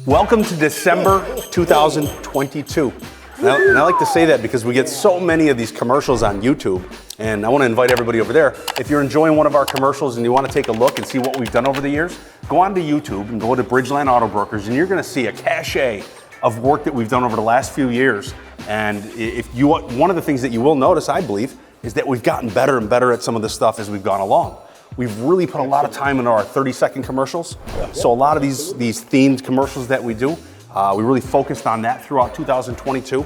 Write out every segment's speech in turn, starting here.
Welcome to December 2022. And I like to say that because we get so many of these commercials on YouTube, and I want to invite everybody over there. If you're enjoying one of our commercials and you want to take a look and see what we've done over the years, go on to YouTube and go to Bridgeland Auto Brokers, and you're going to see a cachet of work that we've done over the last few years. And one of the things that you will notice, I believe, is that we've gotten better and better at some of this stuff as we've gone along. We've really put a lot of time into our 30-second commercials. So a lot of these themed commercials that we do, we really focused on that throughout 2022.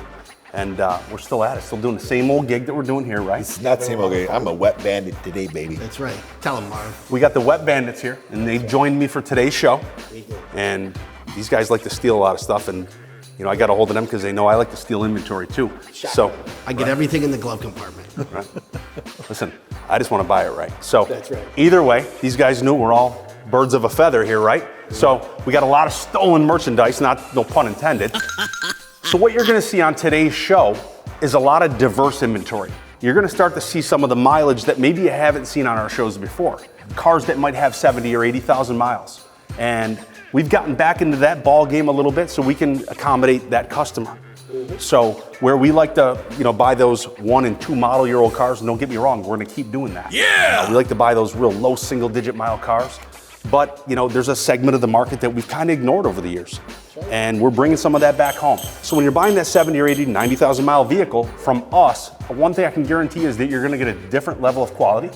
And we're still at it, still doing the same old gig that we're doing here, right? It's not the same old gig. I'm a wet bandit today, baby. That's right. Tell them, Marv. We got the Wet Bandits here, and they joined me for today's show. And these guys like to steal a lot of stuff, and you know, I got a hold of them because they know I like to steal inventory too. So I get everything in the glove compartment. Right. Listen, I just want to buy it right. So That's right. Either way, these guys knew we're all birds of a feather here, right? So we got a lot of stolen merchandise, no pun intended. So what you're going to see on today's show is a lot of diverse inventory. You're going to start to see some of the mileage that maybe you haven't seen on our shows before. Cars that might have 70 or 80,000 miles. And we've gotten back into that ball game a little bit so we can accommodate that customer. So where we like to, buy those 1 and 2 model-year-old cars, and don't get me wrong, we're going to keep doing that. Yeah! We like to buy those real low single-digit mile cars. But, there's a segment of the market that we've kind of ignored over the years. And we're bringing some of that back home. So when you're buying that 70 or 80, 90,000 mile vehicle from us, one thing I can guarantee is that you're going to get a different level of quality.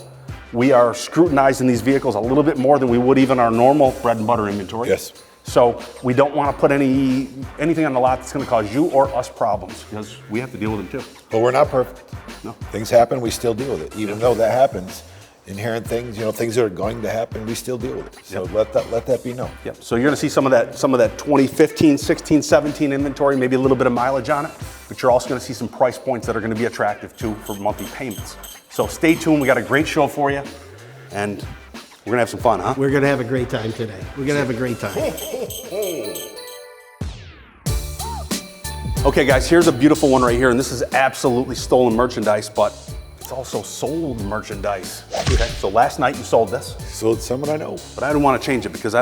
We are scrutinizing these vehicles a little bit more than we would even our normal bread and butter inventory. Yes. So we don't want to put anything on the lot that's going to cause you or us problems, because we have to deal with them too. But we're not perfect. No. Things happen, we still deal with it. Even though that happens, inherent things, things that are going to happen, we still deal with it. So let that be known. Yep. So you're going to see some of that 2015, 16, 17 inventory, maybe a little bit of mileage on it, but you're also going to see some price points that are going to be attractive too for monthly payments. So stay tuned. We got a great show for you, and we're going to have some fun, huh? We're going to have a great time today. We're going to have a great time. Okay, guys, here's a beautiful one right here, and this is absolutely stolen merchandise, but it's also sold merchandise. Okay, so last night you sold this. Sold someone I know. But I didn't want to change it because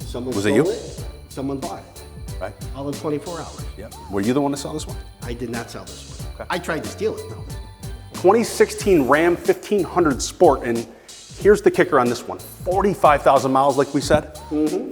Someone was it stole you? it, someone bought it. Right? All in 24 hours. Yeah. Were you the one to sell this one? I did not sell this one. Okay. I tried to steal it, though. 2016 Ram 1500 Sport, and here's the kicker on this one. 45,000 miles, like we said,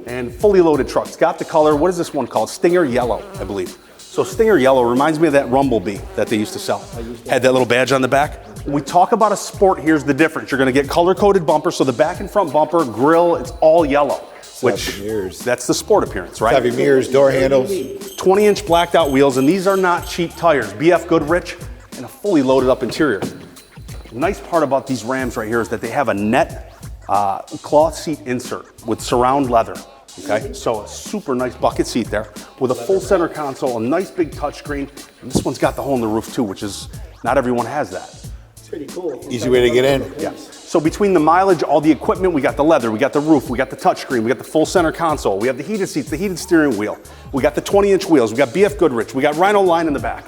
and fully loaded truck. It's got the color, what is this one called? Stinger Yellow, I believe. So Stinger Yellow reminds me of that Rumblebee that they used to sell. Had that little badge on the back. When we talk about a Sport, here's the difference. You're gonna get color-coded bumpers, so the back and front bumper, grille, it's all yellow. That's the Sport appearance, right? Heavy mirrors, door handles. 20-inch blacked out wheels, and these are not cheap tires. BF Goodrich, and a fully loaded up interior. The nice part about these Rams right here is that they have a net cloth seat insert with surround leather. Okay, so a super nice bucket seat there with a full center console, a nice big touchscreen, and this one's got the hole in the roof too, which is, not everyone has that. It's pretty cool. Easy way to get in. Yeah. So between the mileage, all the equipment, we got the leather, we got the roof, we got the touchscreen, we got the full center console, we have the heated seats, the heated steering wheel, we got the 20-inch wheels, we got BF Goodrich, we got Rhino line in the back.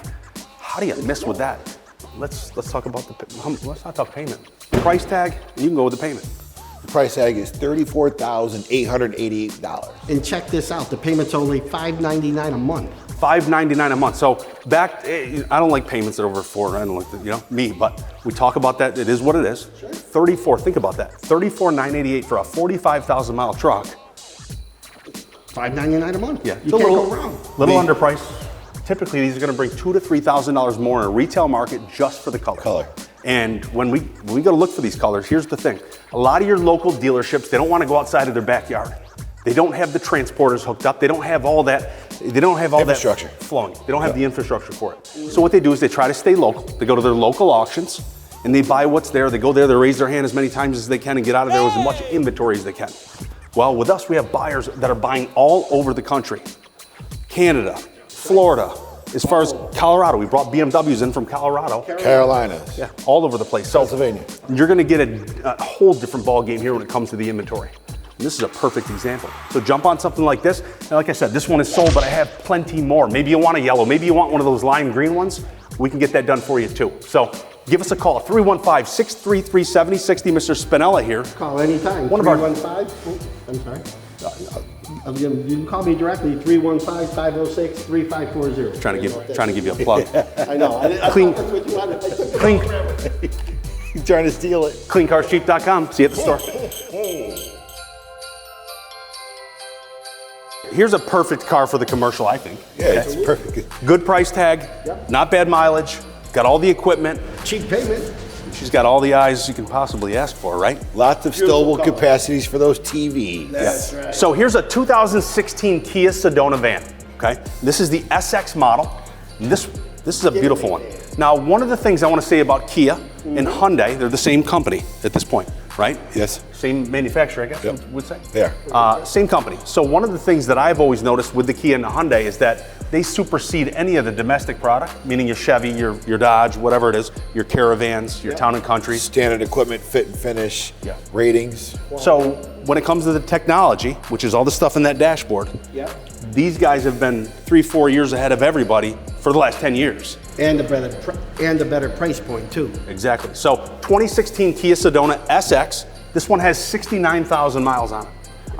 How do you miss with that? Let's talk about let's not talk payment. Price tag, you can go with the payment. The price tag is $34,888. And check this out. The payment's only $5.99 a month. $5.99 a month. So I don't like payments that are over $4. I don't like me, but we talk about that. It is what it is. Sure. 34. Think about that. $34,988 for a 45,000 mile truck. $5.99 a month. Yeah, you can't go wrong. Little underpriced. Typically, these are going to bring $2,000 to $3,000 more in a retail market just for the color. And when we go to look for these colors, here's the thing. A lot of your local dealerships, they don't want to go outside of their backyard. They don't have the transporters hooked up. They don't have all that. They don't have all infrastructure that flowing. They don't have the infrastructure for it. So what they do is they try to stay local. They go to their local auctions and they buy what's there. They go there, they raise their hand as many times as they can and get out of there with as much inventory as they can. Well, with us, we have buyers that are buying all over the country. Canada, Florida, as far as Colorado. We brought BMWs in from Colorado. Carolinas. Yeah, all over the place. So Pennsylvania. You're gonna get a whole different ball game here when it comes to the inventory. And this is a perfect example. So jump on something like this. And like I said, this one is sold, but I have plenty more. Maybe you want a yellow, maybe you want one of those lime green ones. We can get that done for you too. So give us a call, 315-633-7060. Mr. Spinella here. Call anytime. One of our 315. I'm sorry. You can call me directly, 315-506-3540. Trying to give you a plug. I know. Clean- That's what you wanted. Clean, He's trying to steal it. cleancarscheap.com. See you at the store. Here's a perfect car for the commercial, I think. Yeah, it's perfect. Good price tag, not bad mileage, got all the equipment. Cheap payment. She's got all the eyes you can possibly ask for, right? Lots of stowable capacities for those TVs. That's right. So here's a 2016 Kia Sedona van, okay? This is the SX model. And this is a beautiful one. Now, one of the things I want to say about Kia and Hyundai, they're the same company at this point, right? Yes. Same manufacturer, I guess Yep. you would say? They are. Same company. So one of the things that I've always noticed with the Kia and the Hyundai is that they supersede any of the domestic product, meaning your Chevy, your Dodge, whatever it is, your Caravans, your Town and Country. Standard equipment, fit and finish, Yeah. ratings. So when it comes to the technology, which is all the stuff in that dashboard, Yep. these guys have been 3-4 years ahead of everybody for the last 10 years. And a better price point too. Exactly. So 2016 Kia Sedona SX, this one has 69,000 miles on it.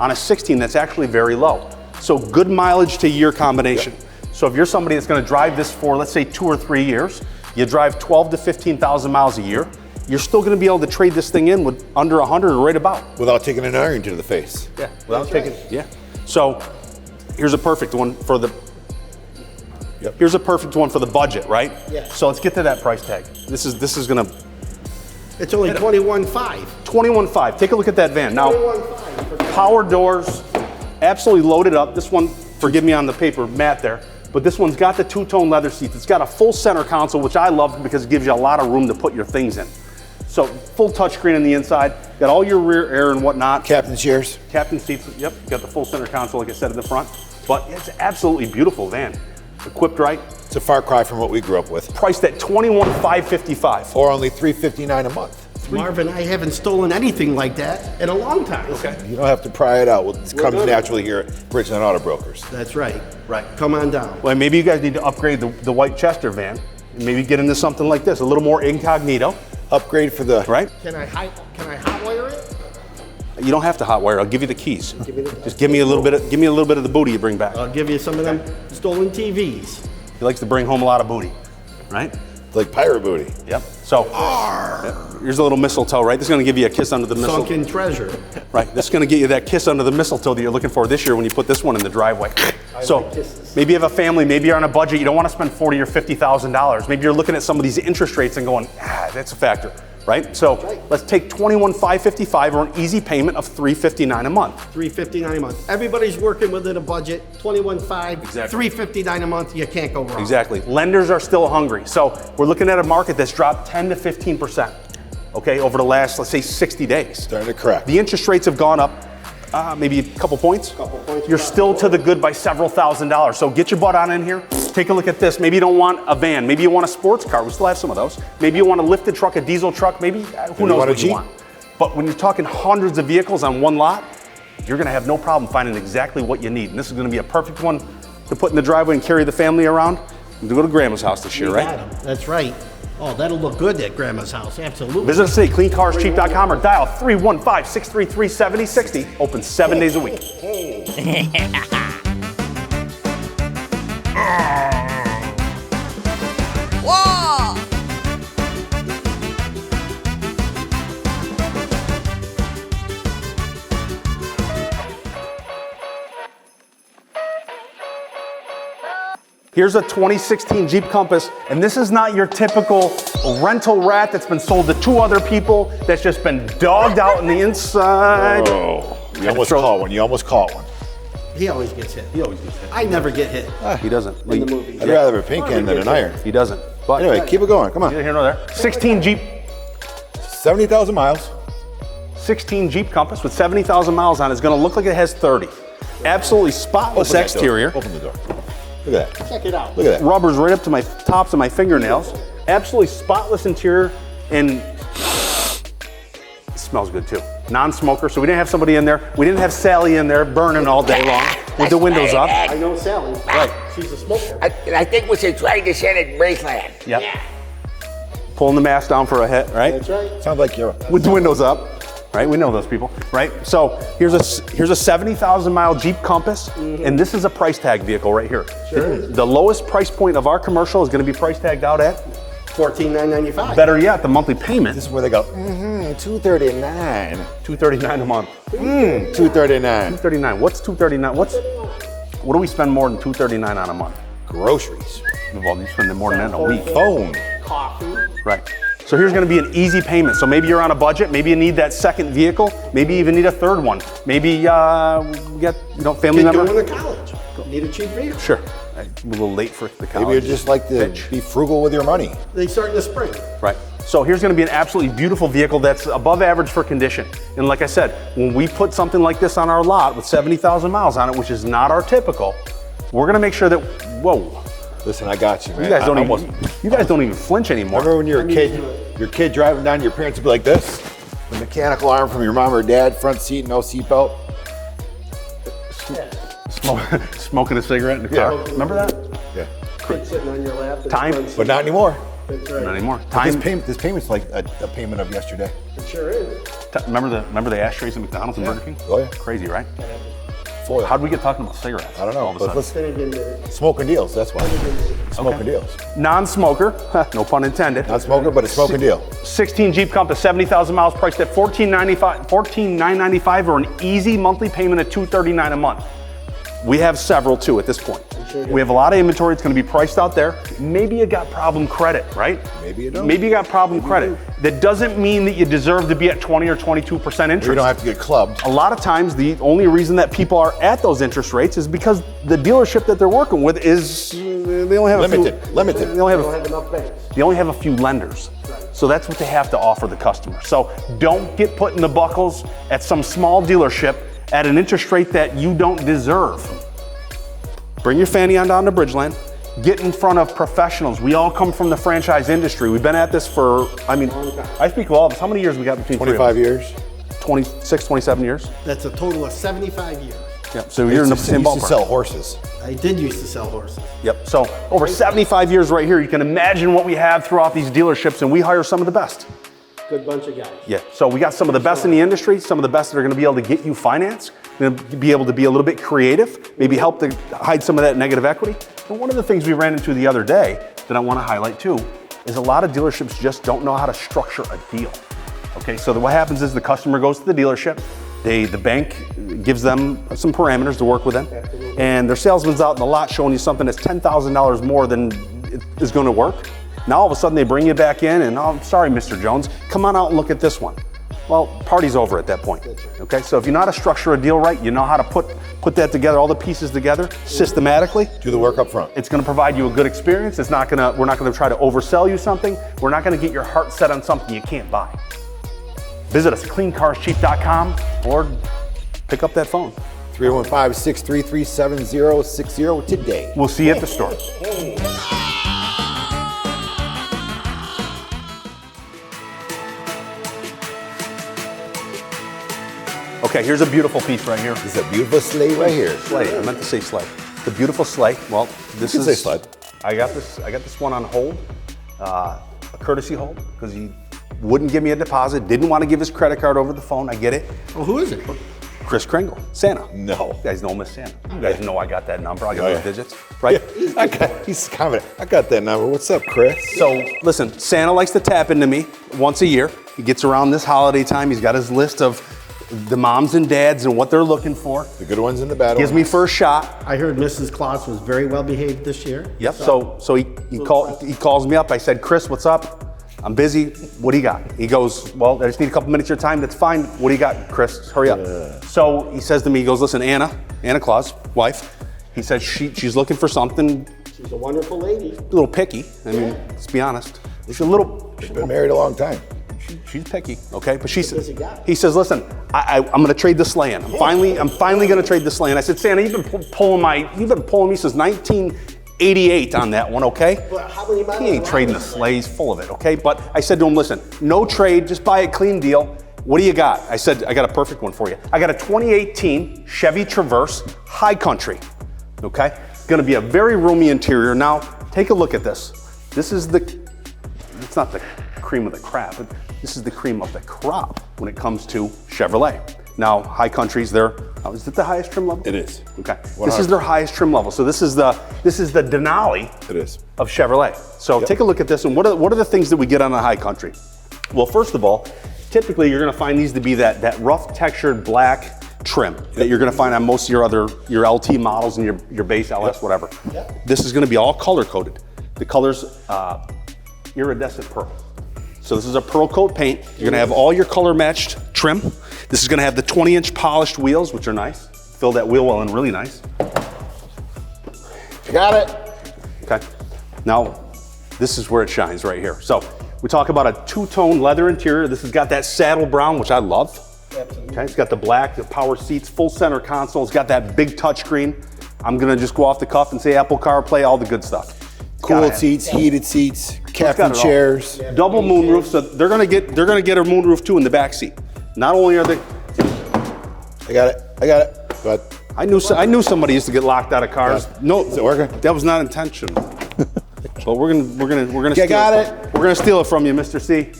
On a 16, that's actually very low. So good mileage to year combination. So if you're somebody that's going to drive this for, let's say, 2 or 3 years, you drive 12 to 15,000 miles a year, you're still going to be able to trade this thing in with under 100 or right about. Without taking an iron to the face. Yeah, without That's taking, right. yeah. So here's a perfect one for the, Yep. here's a perfect one for the budget, right? Yeah. So let's get to that price tag. This is going to, It's only 21.5. 21.5. Take a look at that van. Now, 21.5. power doors, absolutely loaded up. This one, forgive me on the paper mat there, but this one's got the two-tone leather seats. It's got a full center console, which I love because it gives you a lot of room to put your things in. So full touchscreen on the inside, got all your rear air and whatnot. Captain chairs. Captain seats, yep, got the full center console, like I said, in the front. But it's an absolutely beautiful van. Equipped right, It's a far cry from what we grew up with. priced at $21,555. Or only $359 a month. Marvin, I haven't stolen anything like that in a long time. Okay. You don't have to pry it out. Well, it comes naturally here at Bridgeland Auto Brokers. That's right. Right. Come on down. Well, maybe you guys need to upgrade the white Chester van and maybe get into something like this, a little more incognito, Upgrade for the right? Can I hotwire it? You don't have to hotwire. I'll give you the keys. Give me the- Just give me a little bit of the booty you bring back. I'll give you some of them stolen TVs. He likes to bring home a lot of booty, right? like pirate booty. Yep. So here's a little mistletoe, right? This is going to give you a kiss under the mistletoe. Sunken treasure. Right. This is going to get you that kiss under the mistletoe that you're looking for this year when you put this one in the driveway. So like kisses. maybe you have a family, maybe you're on a budget, you don't want to spend $40,000 or $50,000. Maybe you're looking at some of these interest rates and going, that's a factor, right? So right. let's take $21,555 or an easy payment of $359 a month. $359 a month. Everybody's working within a budget. $21,500, Exactly. $359 a month. You can't go wrong. Exactly. Lenders are still hungry. So we're looking at a market that's dropped 10 to 15%, okay, over the last, let's say, 60 days. Starting to crack. The interest rates have gone up maybe a couple points. You're still to the good by several $1,000s. So get your butt on in here. Take a look at this. Maybe you don't want a van. Maybe you want a sports car. We still have some of those. Maybe you want a lifted truck, a diesel truck. Maybe who knows want a what you Jeep. want. But when you're talking hundreds of vehicles on one lot, you're going to have no problem finding exactly what you need. And this is going to be a perfect one to put in the driveway and carry the family around and to go to Grandma's house this year, You right? got 'em. That's right. Oh, that'll look good at Grandma's house. Absolutely. Visit us today, cleancarscheap.com, or dial 315-633-7060. Open 7 days a week. Whoa! Here's a 2016 Jeep Compass, and this is not your typical rental rat that's been sold to two other people that's just been dogged out on the inside. Oh, you almost caught one. You almost caught one. He always gets hit. He always gets hit. I never get hit. He doesn't. In the movie. I'd rather have a pink end than an iron. He doesn't. But Anyway, keep it going. Come neither on. here nor there. 16 Jeep 70,000 miles. 16 Jeep Compass with 70,000 miles on it is going to look like it has 30. Absolutely spotless Open that door. exterior. Open the door. Look at that. Check it out. Look at that. Rubbers right up to my tops of my fingernails. Absolutely spotless interior, and it smells good too. Non-smoker, so we didn't have somebody in there. We didn't have Sally in there burning all day long with the windows up. I know Sally. Right. She's a smoker. I think we should try this in at Bridgeland. Yep. Pulling the mask down for a hit, right? That's right. Sounds like you're. With the windows up. right? We know those people, right? So here's a 70,000 mile Jeep Compass, and this is a price tag vehicle right here. Sure is. The lowest price point of our commercial is going to be price tagged out at, $14,995. better yet, the monthly payment, This is where they go, $239. $239 a month. $239. $239. What's $239? What do we spend more than $239 on a month? Groceries. Well, you spend more than that in a week. Phone. Coffee. Right. So here's going to be an easy payment. So maybe you're on a budget. Maybe you need that second vehicle. Maybe you even need a third one. Maybe you get family Kid member. going to college. Need a cheap vehicle. Sure. I'm a little late for the college. Maybe you just like to pitch. be frugal with your money. They start in the spring. Right. So here's going to be an absolutely beautiful vehicle that's above average for condition. And like I said, when we put something like this on our lot with 70,000 miles on it, which is not our typical, we're going to make sure that, whoa, Listen, I got you, man. you guys don't I you guys don't even flinch anymore. Remember when you were a kid, your kid driving down, your parents would be like this? The mechanical arm from your mom or dad, front seat, no seatbelt. Smoking a cigarette in the car. Yeah. Remember that? Yeah. Kid sitting on your lap. in Time. the front seat. But not anymore. That's right. Not anymore. This Time. payment's like a payment of yesterday. It sure is. Remember the ashtrays at McDonald's and Burger King? Oh, yeah. Crazy, right? Foil. How'd we get talking about cigarettes? I don't know, all of a but sudden? let's Then again, the smoking deals, that's why. Smoking deals. Non-smoker, no pun intended. Not smoker, but a smoking deal. 16 Jeep Compass, 70,000 miles, priced at $14,995 or an easy monthly payment of $239 a month. We have several too at this point. We have a lot of inventory. It's going to be priced out there. Maybe you got problem credit, right? Maybe you don't. Maybe you got problem credit. That doesn't mean that you deserve to be at 20 or 22% interest. You don't have to get clubbed. A lot of times, the only reason that people are at those interest rates is because the dealership that they're working with is they only have Limited. They Limited. only they don't have have enough banks. they only have a few lenders. So that's what they have to offer the customer. So don't get put in the buckles at some small dealership at an interest rate that you don't deserve. Bring your fanny on down to Bridgeland. Get in front of professionals. We all come from the franchise industry. We've been at this for, I speak of all of us. How many years we got between 25 years. 26, 27 years? That's a total of 75 years. Yep. So you're in the same used to ballpark. sell horses. I did used to sell horses. Yep. So over 75 years right here, you can imagine what we have throughout these dealerships, and we hire some of the best. Good bunch of guys. Yeah. So we got some of the best in the industry, some of the best that are going to be able to get you finance, going to be able to be a little bit creative, maybe help to hide some of that negative equity. And one of the things we ran into the other day that I want to highlight too is a lot of dealerships just don't know how to structure a deal. Okay. So what happens is the customer goes to the dealership. The bank gives them some parameters to work within, and their salesman's out in the lot showing you something that's $10,000 more than it is going to work. Now all of a sudden they bring you back in and, oh, I'm sorry, Mr. Jones, come on out and look at this one. Well, party's over at that point. Okay, so if you know how to structure a deal right, you know how to put that together, all the pieces together systematically. Do the work up front. It's going to provide you a good experience. We're not going to try to oversell you something. We're not going to get your heart set on something you can't buy. Visit us at cleancarscheap.com or pick up that phone. 315-633-7060 today. We'll see you at the store. Okay, here's a beautiful piece right here. This is a beautiful sleigh right here. Sleigh. I meant to say sleigh. The beautiful sleigh. Well, this You is can say sled. I got this one on hold, a courtesy hold, because he wouldn't give me a deposit. Didn't want to give his credit card over the phone. I get it. Oh, who is it? Chris Kringle, Santa. No. You guys know Miss Santa. You guys know I got that number. I got Oh, those yeah. digits, right? He's commenting. I got that number. What's up, Chris? So listen, Santa likes to tap into me once a year. He gets around this holiday time. He's got his list of the moms and dads and what they're looking for. The good ones and the bad Gives ones. me first shot. I heard Mrs. Claus was very well behaved this year. Yep. So he calls me up. I said, Chris, what's up? I'm busy. What do you got? He goes, well, I just need a couple minutes of your time. That's fine. What do you got, Chris? Hurry up. So he says to me, he goes, listen, Anna Claus, wife, he says she's looking for something She's a wonderful lady. a little picky. I mean, let's be honest. She's a little, She's been married a long time. she's picky, okay? But busy guy. he says, listen, I'm gonna trade this sleigh in. I'm finally gonna trade this sleigh in. I said, Santa, you've been pulling me since 1988 on that one, okay? Well, how many miles He ain't trading the sleigh, he's full of it, okay? But I said to him, listen, no trade, just buy a clean deal. What do you got? I said, I got a perfect one for you. I got a 2018 Chevy Traverse High Country, okay? It's gonna be a very roomy interior. Now, take a look at this. This is it's not the cream of the crop, but this is the cream of the crop when it comes to Chevrolet. Now, High Country's is it the highest trim level? It is. Okay. This is their highest trim level. So this is the Denali It is. of Chevrolet. So take a look at this, and what are the things that we get on the High Country? Well, first of all, typically you're going to find these to be that rough textured black trim that you're going to find on most of your LT models and your base LS, whatever. This is going to be all color coded. The color's iridescent pearl. So this is a pearl coat paint. You're going to have all your color matched trim. This is going to have the 20-inch polished wheels, which are nice. Fill that wheel well in really nice. Got it. Okay. Now, this is where it shines right here. So we talk about a two-tone leather interior. This has got that saddle brown, which I love. Absolutely. Okay, it's got the black, the power seats, full center console. It's got that big touchscreen. I'm gonna just go off the cuff and say Apple CarPlay, all the good stuff. Cooled seats, heated seats, captain got it all. chairs. Double moonroof, so they're gonna get a moonroof too in the back seat. Not only are they, I got it. Go ahead. I knew somebody used to get locked out of cars. No, Is it working? that was not intentional. But we're gonna steal got it. it. We're gonna steal it from you, Mr. C.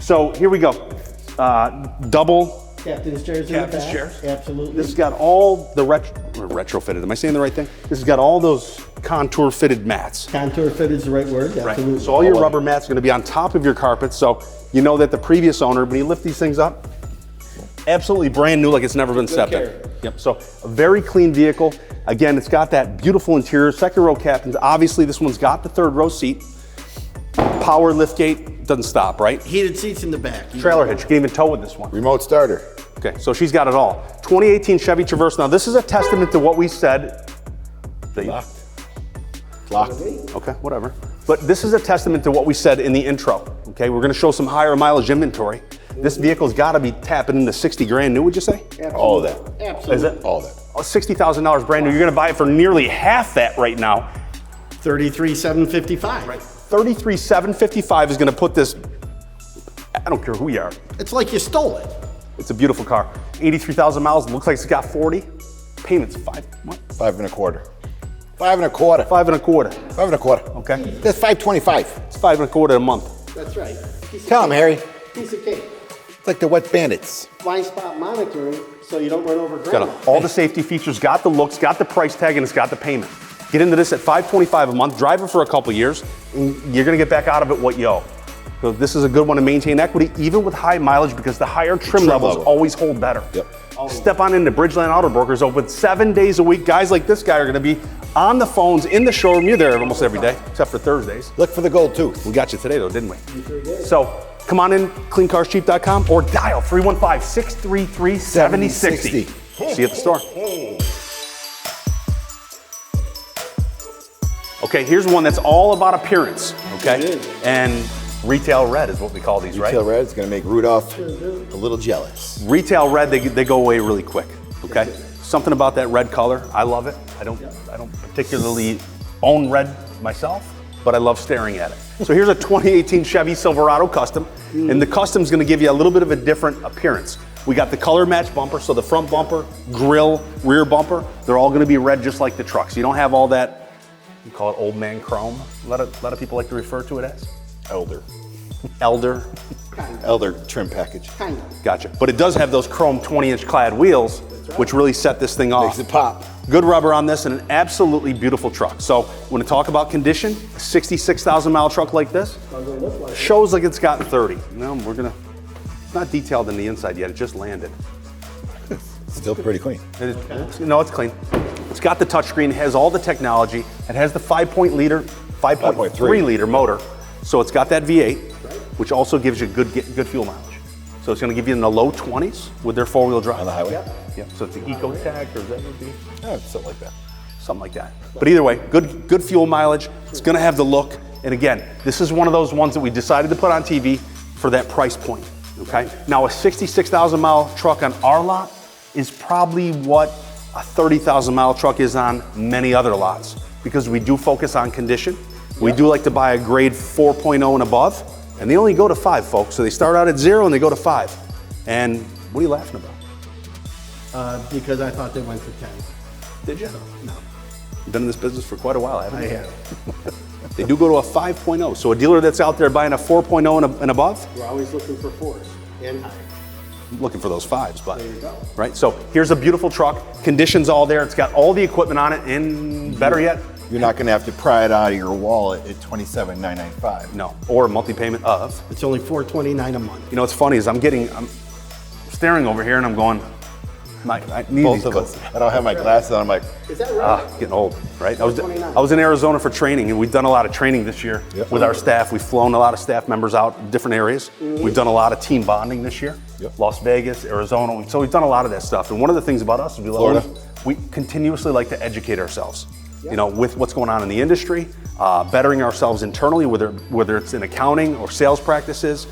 So here we go. Double Captain's chairs in the captain's back. chairs. Absolutely. This has got all the retrofitted. Am I saying the right thing? This has got all those contour fitted mats. Contour fit is the right word. Absolutely. So all your rubber mats are going to be on top of your carpet. So you know that the previous owner, when you lift these things up, absolutely brand new, like it's never been stepped in. care. Yep. So a very clean vehicle. Again, it's got that beautiful interior. Second row captains. Obviously, this one's got the third row seat. Power lift gate doesn't stop, right? Heated seats in the back. Trailer hitch. You can even tow with this one. Remote starter. Okay, so she's got it all. 2018 Chevy Traverse. Now, this is a testament to what we said. Locked. Locked. Okay, whatever. But this is a testament to what we said in the intro. Okay, we're gonna show some higher mileage inventory. This vehicle's gotta be tapping into 60 grand new, would you say? Absolutely. All of that. Absolutely. Is it? All of that. Oh, $60,000 brand new. You're gonna buy it for nearly half that right now. 33,755. Right. 33,755 is gonna put this, I don't care who you are. It's like you stole it. It's a beautiful car. 83,000 miles, looks like it's got 40. Payments what? 5 1/4. 5 1/4. 5 1/4. 5 1/4. Okay. That's 525. It's 5 1/4 a month. That's right. Tell him, Harry. Piece of cake. It's like the wet bandits. Blind spot monitoring so you don't run over Got grandma. all the safety features, got the looks, got the price tag, and it's got the payment. Get into this at $525 a month, drive it for a couple years, and you're gonna get back out of it what you owe. So this is a good one to maintain equity, even with high mileage, because the higher trim levels level. always hold better. Yep. Step on into Bridgeland Auto Brokers, open 7 days a week. Guys like this guy are gonna be on the phones, in the showroom. You're there almost every day, except for Thursdays. Look for the gold tooth. We got you today though, didn't we? So come on in, cleancarscheap.com, or dial 315-633-7060. See you at the store. Okay, here's one that's all about appearance, okay? It is. And retail red is what we call these, Retail right? red is going to make Rudolph a little jealous. Retail red, they go away really quick, okay? Something about that red color, I love it. I don't particularly own red myself, but I love staring at it. So here's a 2018 Chevy Silverado Custom, and the Custom's gonna give you a little bit of a different appearance. We got the color match bumper, so the front bumper, grille, rear bumper, they're all gonna be red just like the trucks. You don't have all that, you call it old man chrome. A lot of people like to refer to it as. Elder trim package. Kind of. Gotcha. But it does have those chrome 20-inch clad wheels, which really set this thing off. Makes it pop. Good rubber on this and an absolutely beautiful truck. So when we talk about condition, a 66,000 mile truck like this shows like it's got 30. No, it's not detailed in the inside yet. It just landed. Still pretty clean. No, it's clean. It's got the touchscreen, it has all the technology. It has the 5.3 liter motor. So it's got that V8, which also gives you good fuel mileage. So it's going to give you in the low 20s with their four-wheel drive. On the highway? Yep. So it's the EcoTech, or is that would be Yeah, something like that. something like that. But either way, good fuel mileage. It's going to have the look. And again, this is one of those ones that we decided to put on TV for that price point. Okay. Now a 66,000 mile truck on our lot is probably what a 30,000 mile truck is on many other lots, because we do focus on condition. We do like to buy a grade 4.0 and above, and they only go to 5, folks. So they start out at 0 and they go to 5. And what are you laughing about? Because I thought they went to 10. Did you? No. Been in this business for quite a while, haven't I you? have. They do go to a 5.0. So a dealer that's out there buying a 4.0 and above, We're always looking for 4s and higher. I'm looking for those 5s, but There you go. right. So here's a beautiful truck. Conditions all there. It's got all the equipment on it, and better yet, You're not going to have to pry it out of your wallet at $27,995. no, or a monthly payment of. It's only $429 a month. You know, what's funny is I'm staring over here and I'm going, I need Both these of coats. us. I don't have my glasses on. I'm like, Is that right? Getting old, right? I was 429. in Arizona for training, and we've done a lot of training this year Yep. with our staff. We've flown a lot of staff members out in different areas. We've done a lot of team bonding this year. Yep. Las Vegas, Arizona. So we've done a lot of that stuff. And one of the things about us is Florida. we continuously like to educate ourselves. You know, with what's going on in the industry, bettering ourselves internally, whether it's in accounting or sales practices,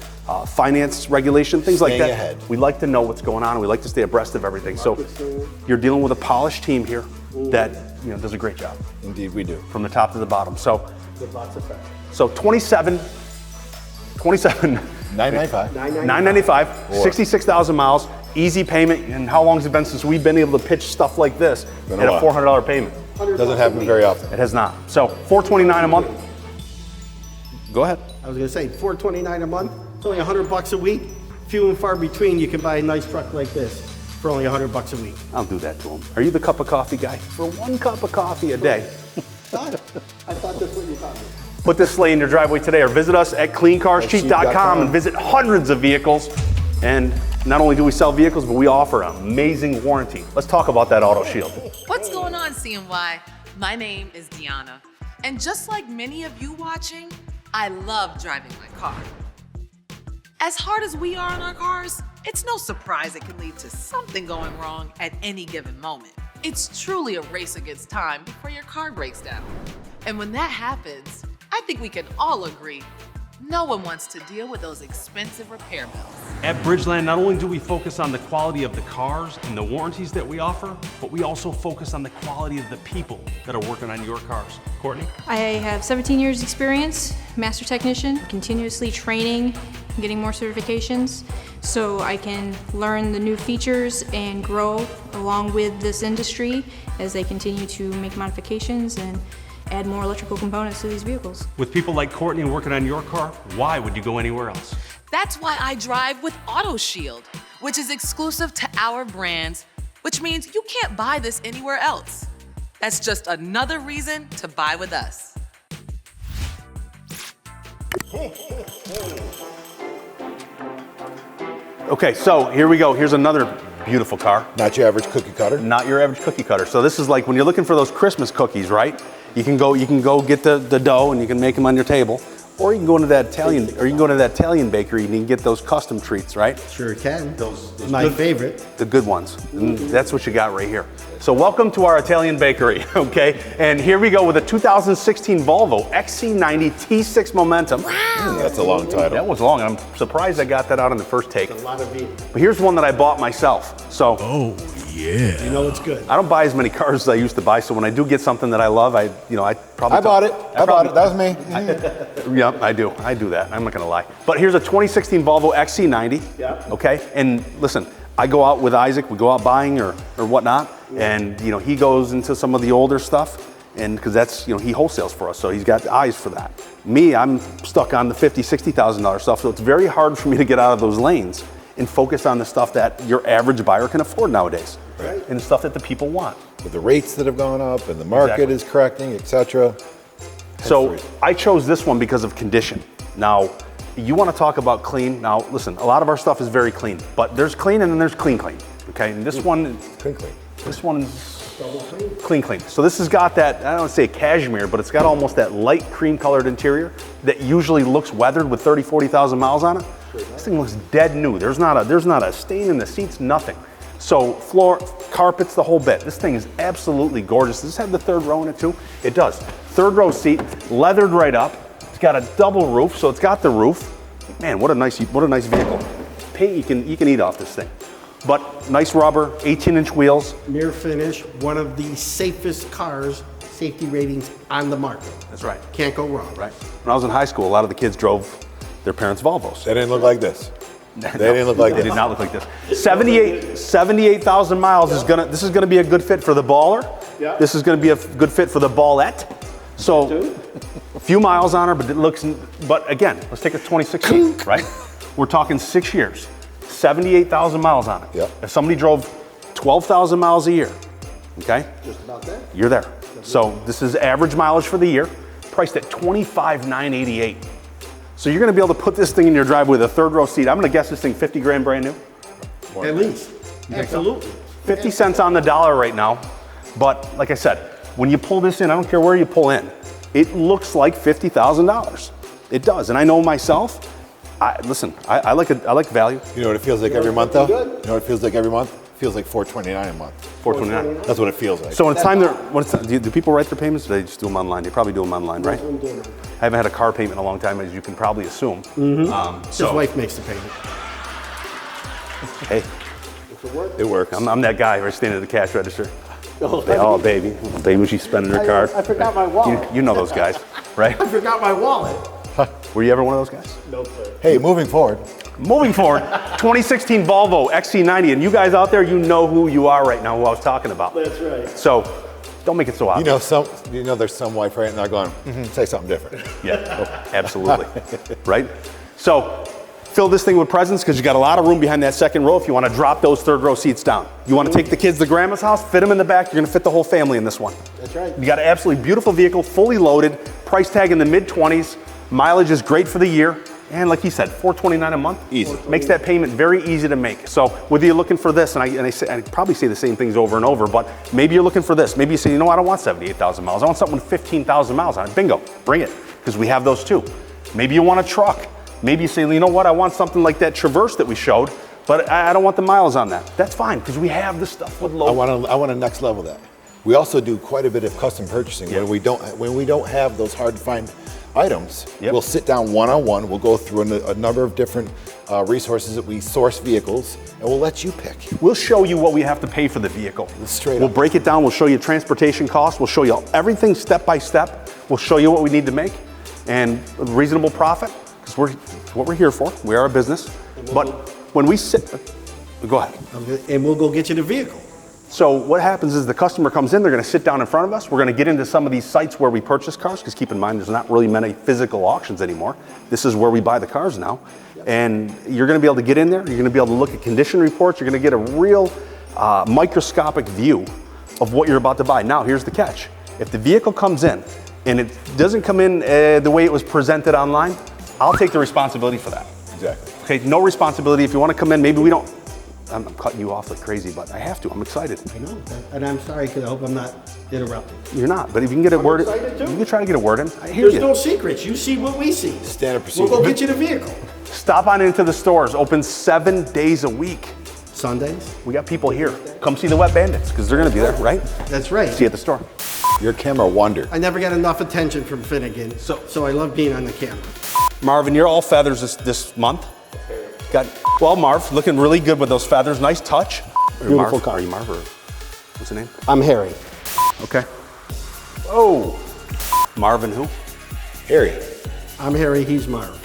finance regulation, things like Staying that. ahead. We like to know what's going on, and we like to stay abreast of everything. So you're dealing with a polished team here that does a great job indeed we do. from the top to the bottom. So With lots of fashion. so 27 $995. $995, 66,000 miles, easy payment. And how long has it been since we've been able to pitch stuff like this Been at a a while. $400 payment? Doesn't happen very often. It has not. So $429 a month. Go ahead. I was gonna say, $429 a month, it's only $100 a week. Few and far between, you can buy a nice truck like this for only $100 a week. I'll do that to him. Are you the cup of coffee guy? For one cup of coffee a day. I thought that's what you thought. Put this sleigh in your driveway today or visit us at cleancarscheap.com and visit hundreds of vehicles. And not only do we sell vehicles, but we offer an amazing warranty. Let's talk about that Auto Shield. What's going on, CNY? My name is Deanna. And just like many of you watching, I love driving my car. As hard as we are on our cars, it's no surprise it can lead to something going wrong at any given moment. It's truly a race against time before your car breaks down. And when that happens, I think we can all agree no one wants to deal with those expensive repair bills. At Bridgeland, not only do we focus on the quality of the cars and the warranties that we offer, but we also focus on the quality of the people that are working on your cars. Courtney? I have 17 years experience, master technician, continuously training, getting more certifications, so I can learn the new features and grow along with this industry as they continue to make modifications and add more electrical components to these vehicles. With people like Courtney working on your car, why would you go anywhere else? That's why I drive with Auto Shield, which is exclusive to our brands, which means you can't buy this anywhere else. That's just another reason to buy with us. Okay, so here we go. Here's another beautiful car. Not your average cookie cutter. Not your average cookie cutter. So this is like when you're looking for those Christmas cookies, right? You can go get the dough and you can make them on your table, or you can go into that Italian bakery and you can get those custom treats, right? Sure can. Those My good- favorite. The good ones. And that's what you got right here. So welcome to our Italian bakery, okay? And here we go with a 2016 Volvo XC90 T6 Momentum. That's a long title. That was long. I'm surprised I got that out in the first take. A lot of vehicles. But here's one that I bought myself. So You know it's good. I don't buy as many cars as I used to buy. So when I do get something that I love, I probably I bought it. I bought it. That was me. Yeah, I do. I do that. I'm not gonna lie. But here's a 2016 Volvo XC90. Yeah. Okay. And listen, I go out with Isaac. We go out buying or whatnot, and he goes into some of the older stuff, and because that's he wholesales for us, so he's got eyes for that. Me, I'm stuck on the $50,000-$60,000 stuff, so it's very hard for me to get out of those lanes and focus on the stuff that your average buyer can afford nowadays, Right. and the stuff that the people want. With the rates that have gone up and the market Exactly. is correcting, etc. So I chose this one because of condition. Now, you want to talk about clean. Now, listen, a lot of our stuff is very clean, but there's clean and then there's clean. Okay, and this one, Crinkly. this one's clean. So this has got that, I don't want to say cashmere, but it's got almost that light cream colored interior that usually looks weathered with 30, 40,000 miles on it. This thing looks dead new. There's not a stain in the seats, nothing. So floor, carpets, the whole bit. This thing is absolutely gorgeous. Does this have the third row in it too? It does. Third row seat, leathered right up. It's got a double roof, so it's got the roof. Man, what a nice vehicle. Paint, you can eat off this thing. But nice rubber, 18-inch wheels. Mirror finish, one of the safest cars, safety ratings on the market. That's right. Can't go wrong. Right. When I was in high school, a lot of the kids drove their parents' Volvos. They didn't look like this. They didn't look like They this. did not look like this. 78,000 miles this is gonna be a good fit for the baller Yeah. This is going to be a good fit for the ballette. So, a few miles on her, but again, let's take a 2016, right? We're talking 6 years, 78,000 miles on it. Yep. If somebody drove 12,000 miles a year, okay? Just about that. You're there. So this is average mileage for the year, priced at $25,988. So you're gonna be able to put this thing in your driveway with a third row seat. I'm gonna guess this thing 50 grand brand new. At least. Absolutely. 50 cents on the dollar right now. But like I said, when you pull this in, I don't care where you pull in, it looks like $50,000. It does, and I know myself. I like value. You know what it feels like every month, though? You know what it feels like every month? It feels like $429 a month. $429. That's what it feels like. So when it's time do people write their payments, or do they just do them online? They probably do them online, right? I haven't had a car payment in a long time, as you can probably assume. His wife makes the payment. Hey, it works. I'm that guy right standing at the cash register. Oh, baby, when she's spending her card. I forgot my wallet. You know those guys, right? I forgot my wallet. Were you ever one of those guys? No, sir. Hey, moving forward. Moving forward, 2016 Volvo XC90, and you guys out there, you know who you are right now, who I was talking about. That's right. So, don't make it so obvious. There's some wife right now going, say something different. Yeah, absolutely. Right? So, fill this thing with presents because you got a lot of room behind that second row if you want to drop those third row seats down. You want to take the kids to grandma's house, fit them in the back, you're going to fit the whole family in this one. That's right. You got an absolutely beautiful vehicle, fully loaded, price tag in the mid-20s, mileage is great for the year, and like he said, $429 a month. Easy. Makes that payment very easy to make. So whether you're looking for this, and I probably say the same things over and over, but maybe you're looking for this. Maybe you say, you know what, I don't want 78,000 miles. I want something with 15,000 miles on it. Bingo, bring it, because we have those too. Maybe you want a truck. Maybe you say, you know what, I want something like that Traverse that we showed, but I don't want the miles on that. That's fine, because we have the stuff with low. I want to next level that. We also do quite a bit of custom purchasing. Yep. When we don't have those hard to find items, Yep. we'll sit down one-on-one, we'll go through a number of different resources that we source vehicles, and we'll let you pick. We'll show you what we have to pay for the vehicle. Straight We'll up. break it down, we'll show you transportation costs, we'll show you everything step by step, we'll show you what we need to make, and reasonable profit, because it's what we're here for. We are a business. But when we sit, go ahead. And we'll go get you the vehicle. So what happens is the customer comes in, they're gonna sit down in front of us, we're gonna get into some of these sites where we purchase cars, because keep in mind, there's not really many physical auctions anymore. This is where we buy the cars now. And you're gonna be able to get in there, you're gonna be able to look at condition reports, you're gonna get a real microscopic view of what you're about to buy. Now, here's the catch. If the vehicle comes in and it doesn't come in the way it was presented online, I'll take the responsibility for that. Exactly. Okay, no responsibility. If you wanna come in, maybe we don't, I'm cutting you off like crazy, but I have to. I'm excited. I know, and I'm sorry because I hope I'm not interrupting. You're not, but if you can get a word, excited too. you can try to get a word in. I hear There's you. no secrets. You see what we see. Standard procedure. We'll go get you the vehicle. Stop on into the stores. Open 7 days a week. Sundays? We got people here. Come see the Wet Bandits because they're going to be there, right? That's right. See you at the store. Your camera wonder. I never got enough attention from Finnegan, so I love being on the camera. Marvin, you're all feathers this month. Well, Marv, looking really good with those feathers. Nice touch. Beautiful Marv, car. Are you Marv or what's the name? I'm Harry. Okay. Oh, Marvin who? Harry. I'm Harry, he's Marv.